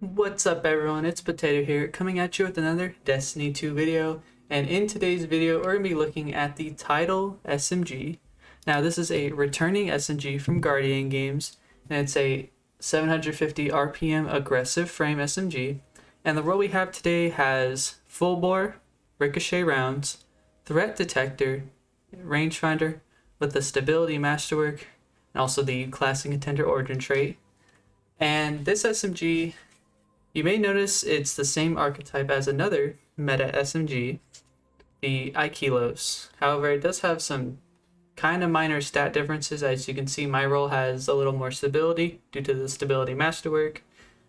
What's up everyone, it's Potato here, coming at you with another Destiny 2 video, and in today's video we're going to be looking at the Tidal SMG. Now this is a returning SMG from Guardian Games, and it's a 750 RPM aggressive frame SMG, and the role we have today has full bore, ricochet rounds, threat detector, rangefinder with the stability masterwork, and also the classic contender origin trait. And this SMG, you may notice it's the same archetype as another meta SMG, the Ikilos. However, it does have some kind of minor stat differences. As you can see, my role has a little more stability due to the stability masterwork,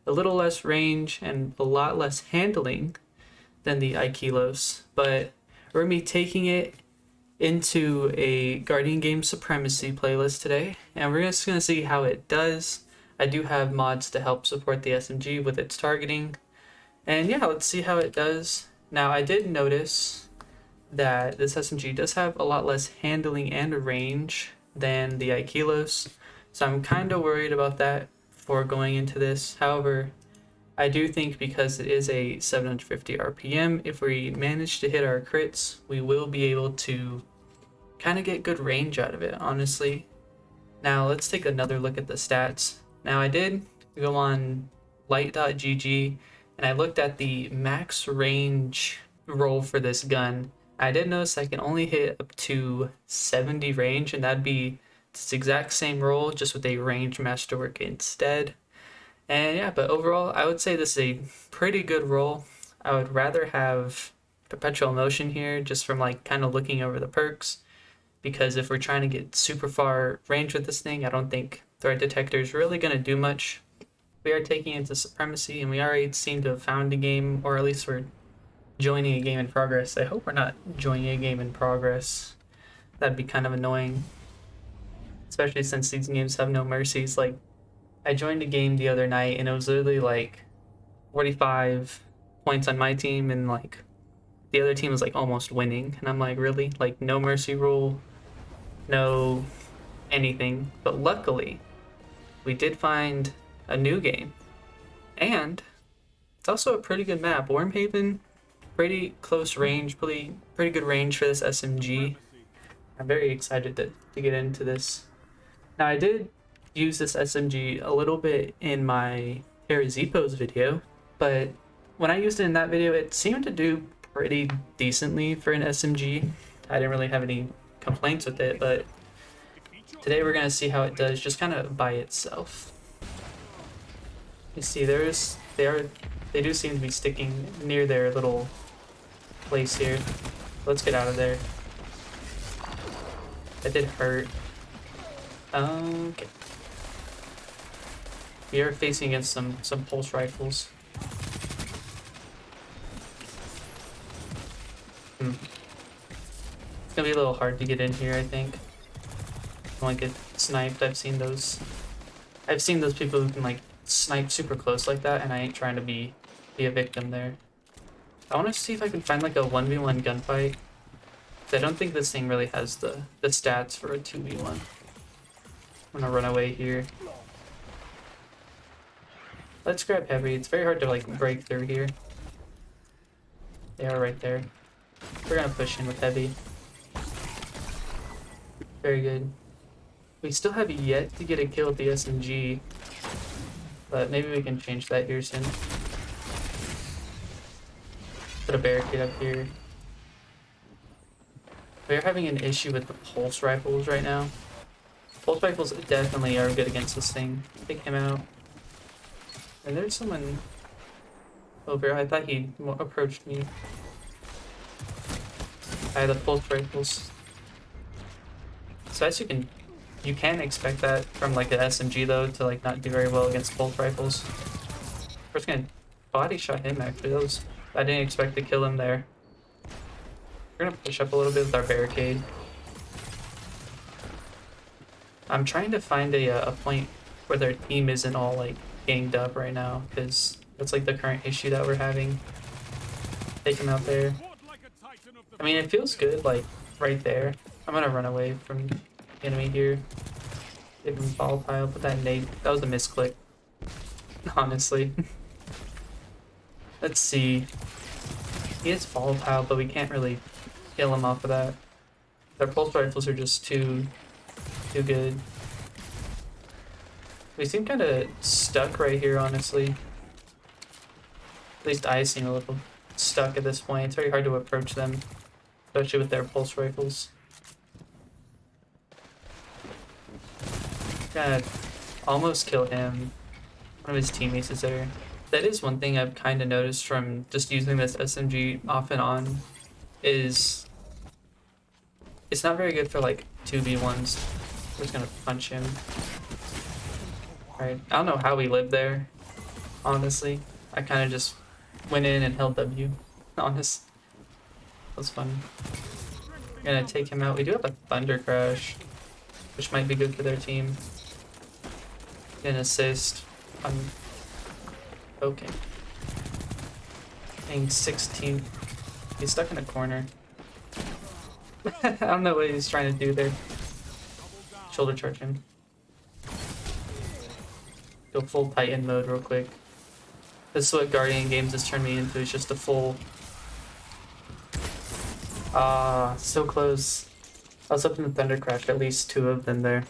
a little less range, and a lot less handling than the Ikilos. But we're going to be taking it into a Guardian Games Supremacy playlist today, and we're just going to see how it does. I do have mods to help support the SMG with its targeting, and yeah, let's see how it does. Now, I did notice that this SMG does have a lot less handling and range than the Ikilos, so I'm kind of worried about that before going into this. However, I do think because it is a 750 RPM, if we manage to hit our crits, we will be able to kind of get good range out of it, honestly. Now, let's take another look at the stats. Now, I did go on light.gg and I looked at the max range roll for this gun. I did notice I can only hit up to 70 range, and that'd be this exact same roll just with a range masterwork instead. And yeah, but overall, I would say this is a pretty good roll. I would rather have perpetual motion here just from like kind of looking over the perks, because if we're trying to get super far range with this thing, I don't think threat detector is really going to do much. We are taking it to Supremacy, and we already seem to have found a game, or at least we're joining a game in progress. I hope we're not joining a game in progress. That'd be kind of annoying, especially since these games have no mercies. Like, I joined a game the other night and it was literally like 45 points on my team, and like the other team was like almost winning, and I'm like, really? Like, no mercy rule, no anything. But luckily we did find a new game, and it's also a pretty good map. Wormhaven, pretty close range, pretty good range for this SMG. I'm very excited to get into this. Now, I did use this SMG a little bit in my Terrazippo's video, but when I used it in that video, it seemed to do pretty decently for an SMG. I didn't really have any complaints with it, but today we're gonna see how it does just kind of by itself. You see, they do seem to be sticking near their little place here. Let's get out of there. That did hurt. Okay. We are facing against some pulse rifles. It's gonna be a little hard to get in here, I think. Don't get sniped. I've seen those people who can like snipe super close like that, and I ain't trying to be a victim there. I want to see if I can find like a 1v1 gunfight. I don't think this thing really has the stats for a 2v1. I'm gonna run away here. Let's grab heavy. It's very hard to like break through here. They are right there. We're gonna push in with heavy. Very good. We still have yet to get a kill with the SMG, but maybe we can change that here soon. Put a barricade up here. We are having an issue with the pulse rifles right now. Pulse rifles definitely are good against this thing. Take him out. And there's someone over. I thought he approached me. I had the pulse rifles. So as you can expect that from like the SMG though, to like not do very well against pulse rifles. First gonna body shot him actually. I didn't expect to kill him there. We're gonna push up a little bit with our barricade. I'm trying to find a point where their team isn't all like ganged up right now, because that's like the current issue that we're having. Take him out there. I mean, it feels good like right there. I'm gonna run away from the enemy here. Give him volatile, put that nade. That was a misclick, honestly. Let's see. He is volatile, but we can't really kill him off of that. Their pulse rifles are just too good. We seem kind of stuck right here, honestly. At least I seem a little stuck at this point. It's very hard to approach them, especially with their pulse rifles. God, almost killed him. One of his teammates is there. That is one thing I've kind of noticed from just using this SMG off and on, is it's not very good for like 2v1s. I'm just gonna punch him. Alright, I don't know how we lived there, honestly. I kind of just went in and held W, honest. That was fun. Gonna take him out. We do have a Thunder Crash, which might be good for their team. Get an assist. Okay. Being 16. He's stuck in a corner. I don't know what he's trying to do there. Shoulder charge him. Go full Titan mode real quick. This is what Guardian Games has turned me into. It's just a full... Ah, so close. I was hoping the Thunder Crash, at least 2 of them there.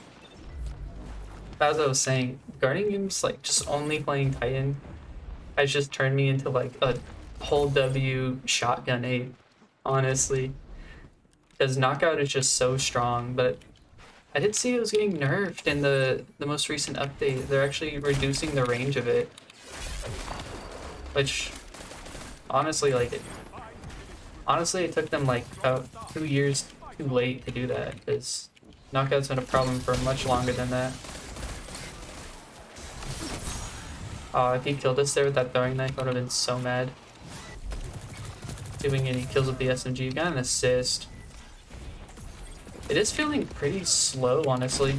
As I was saying, Guardian Games, like, just only playing Titan has just turned me into, like, a whole W shotgun ape, honestly. Because Knockout is just so strong, but I did see it was getting nerfed in the most recent update. They're actually reducing the range of it. Which, honestly, like, it took them, like, about 2 years too late to do that, because Knockout's been a problem for much longer than that. If he killed us there with that throwing knife, I would have been so mad. See if we can get any kills with the SMG. Got an assist. It is feeling pretty slow, honestly.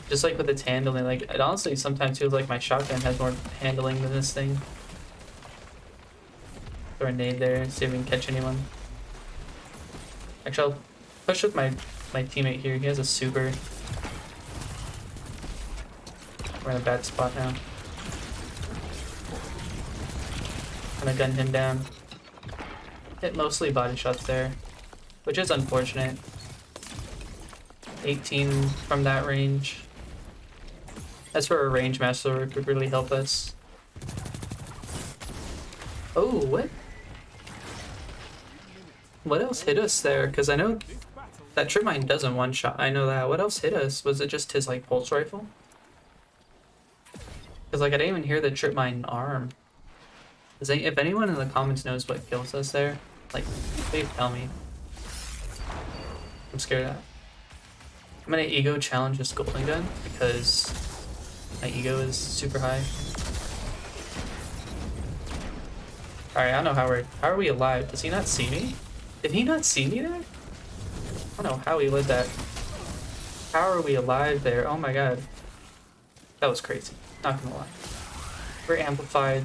Just like with its handling, like, it honestly sometimes feels like my shotgun has more handling than this thing. Throw a nade there, see if we can catch anyone. Actually, I'll push with my teammate here. He has a super. We're in a bad spot now. Gonna gun him down. Hit mostly body shots there, which is unfortunate. 18 from that range. That's where a range master would really help us. Oh, what? What else hit us there? Because I know that trip mine doesn't one-shot. I know that. What else hit us? Was it just his, like, pulse rifle? Because, like, I didn't even hear the trip mine arm. If anyone in the comments knows what kills us there, like, please tell me. I'm scared of that. I'm gonna ego challenge this golden gun because my ego is super high. Alright, I don't know how are we alive? Does he not see me? Did he not see me there? I don't know how he lit that. How are we alive there? Oh my god. That was crazy. Not gonna lie. We're amplified.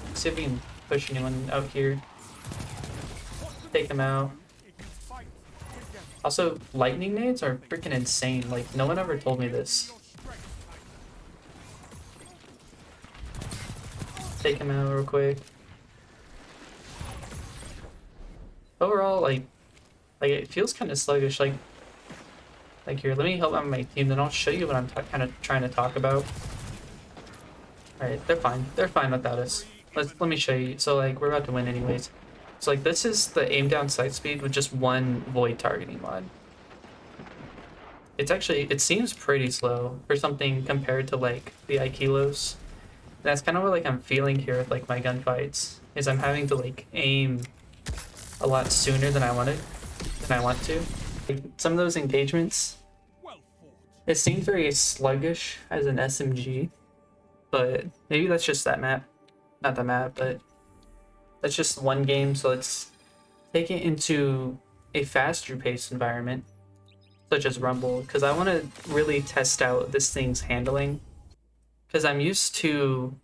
Let's see if we can push anyone out here. Take them out. Also, lightning nades are freaking insane. Like, no one ever told me this. Take him out real quick. Overall, like it feels kind of sluggish. Like here, let me help out my team, then I'll show you what I'm kind of trying to talk about. All right, they're fine. They're fine without us. Let me show you. So, like, we're about to win anyways. So, like, this is the aim down sight speed with just one void targeting mod. It seems pretty slow for something compared to, like, the Aikilos. And that's kind of what, like, I'm feeling here with, like, my gunfights, is I'm having to, like, aim a lot sooner than I want to. Like, some of those engagements, it seems very sluggish as an SMG, but maybe that's just that map. Not the map, but that's just one game, so let's take it into a faster paced environment, such as Rumble, because I want to really test out this thing's handling, because I'm used to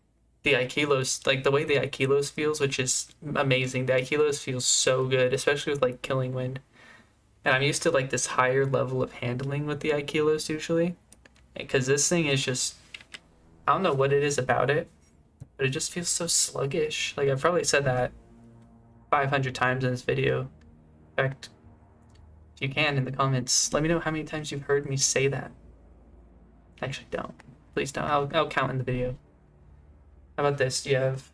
the Aikilos, like the way the Aikilos feels, which is amazing. The Aikilos feels so good, especially with like Killing Wind, and I'm used to like this higher level of handling with the Aikilos usually, because this thing is just, I don't know what it is about it, but but it just feels so sluggish. Like I've probably said that 500 times in this video. In fact, if you can in the comments, let me know how many times you've heard me say that. Actually, don't. Please don't. I'll count in the video. How about this? You have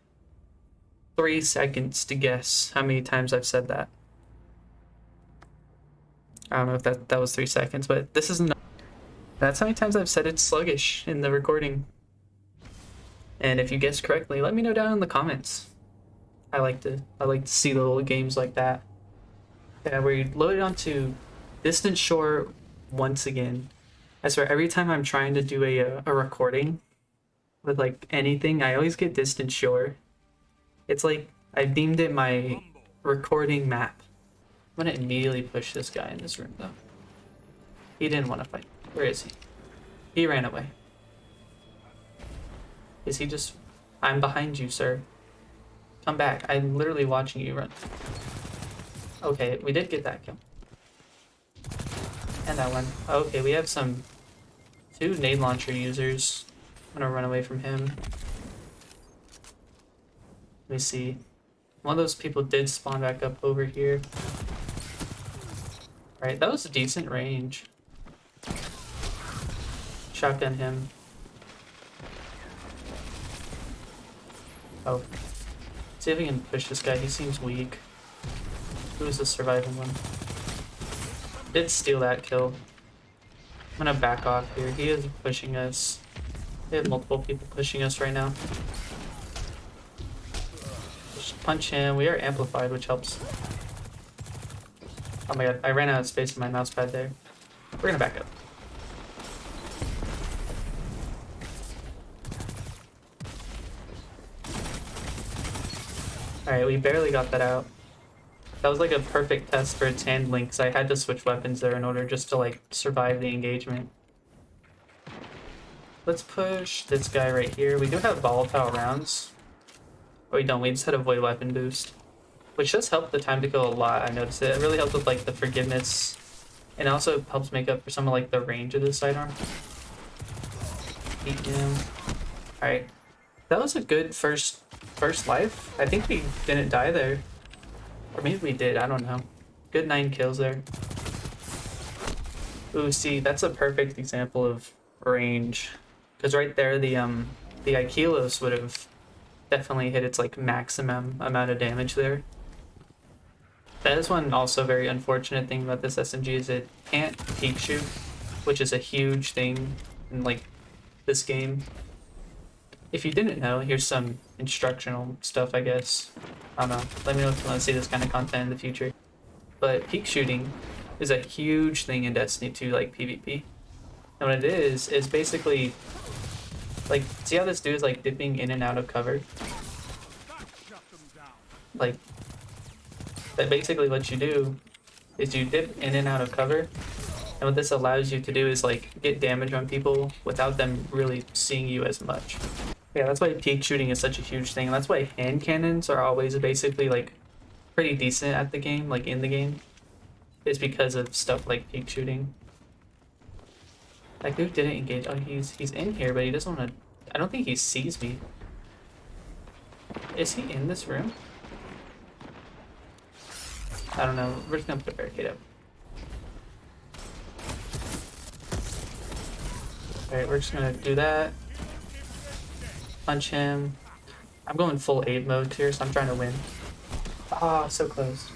3 seconds to guess how many times I've said that. I don't know if that was 3 seconds, but this is not. That's how many times I've said it's sluggish in the recording. And if you guess correctly, let me know down in the comments. I like to see the little games like that. Yeah, where you load it onto Distant Shore once again. I swear, every time I'm trying to do a recording with like anything, I always get Distant Shore. It's like I've deemed it my recording map. I'm gonna immediately push this guy in this room though. He didn't want to fight. Where is he? He ran away. Is he just... I'm behind you, sir. Come back. I'm literally watching you run. Okay, we did get that kill. And that one. Okay, we have 2 nade launcher users. I'm gonna run away from him. Let me see. One of those people did spawn back up over here. Right, that was a decent range. Shotgun him. Oh. See if we can push this guy. He seems weak. Who's the surviving one? Did steal that kill. I'm gonna back off here. He is pushing us. We have multiple people pushing us right now. Just punch him. We are amplified, which helps. Oh my god, I ran out of space in my mouse pad there. We're gonna back up. Alright, we barely got that out. That was like a perfect test for its handling, because I had to switch weapons there in order just to like survive the engagement. Let's push this guy right here. We do have volatile rounds. Oh, we don't. We just had a void weapon boost, which does help the time to kill a lot. I noticed it. It really helps with like the forgiveness, and it also helps make up for some of like the range of the sidearm. Eat him. All right, that was a good first life. I think we didn't die there, or maybe we did. I don't know. Good 9 kills there. Ooh, see, that's a perfect example of range, because right there the Aikilos would have definitely hit its like maximum amount of damage there. That is one also very unfortunate thing about this SMG is it can't peek shoot, which is a huge thing in like this game. If you didn't know, here's some instructional stuff, I guess. I don't know. Let me know if you want to see this kind of content in the future. But peek shooting is a huge thing in Destiny 2, like PvP. And what it is basically like, see how this dude is like dipping in and out of cover? Like, that basically what you do is you dip in and out of cover, and what this allows you to do is like get damage on people without them really seeing you as much. Yeah, that's why peek shooting is such a huge thing. That's why hand cannons are always basically like pretty decent at the game, like in the game. It's because of stuff like peek shooting. That dude didn't engage. Oh, he's in here, but he doesn't want to. I don't think he sees me. Is he in this room? I don't know. We're just gonna put a barricade up. Alright, we're just gonna do that. Punch him. I'm going full 8 mode here, so I'm trying to win. Ah, so close.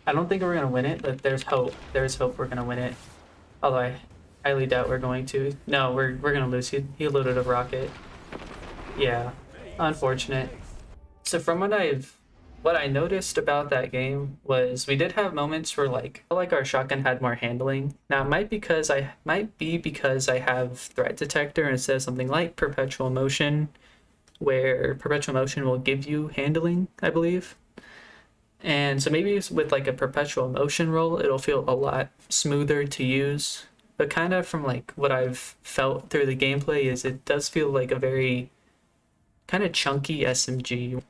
I don't think we're gonna win it, but there's hope. There's hope we're gonna win it. Although I highly doubt we're going to. No, we're gonna lose. He loaded a rocket. Yeah, unfortunate. So from what I noticed about that game was we did have moments where like I felt like our shotgun had more handling. Now it might be because I have threat detector instead of something like perpetual motion, where perpetual motion will give you handling, I believe. And so maybe with like a perpetual motion roll, it'll feel a lot smoother to use. But kind of from like what I've felt through the gameplay is it does feel like a very kind of chunky SMG.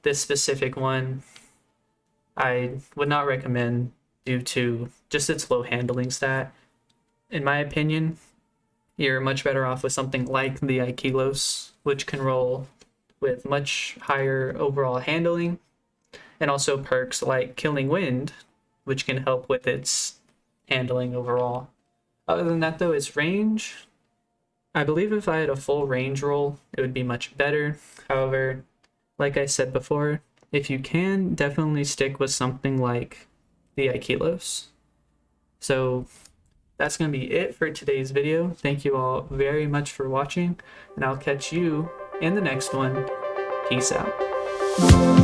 This specific one, I would not recommend due to just its low handling stat. In my opinion, you're much better off with something like the Aikilos, which can roll with much higher overall handling, and also perks like Killing Wind, which can help with its handling overall. Other than that though, its range, I believe if I had a full range roll, it would be much better. However, like I said before, if you can, definitely stick with something like the Aikilos. So that's going to be it for today's video. Thank you all very much for watching, and I'll catch you in the next one. Peace out.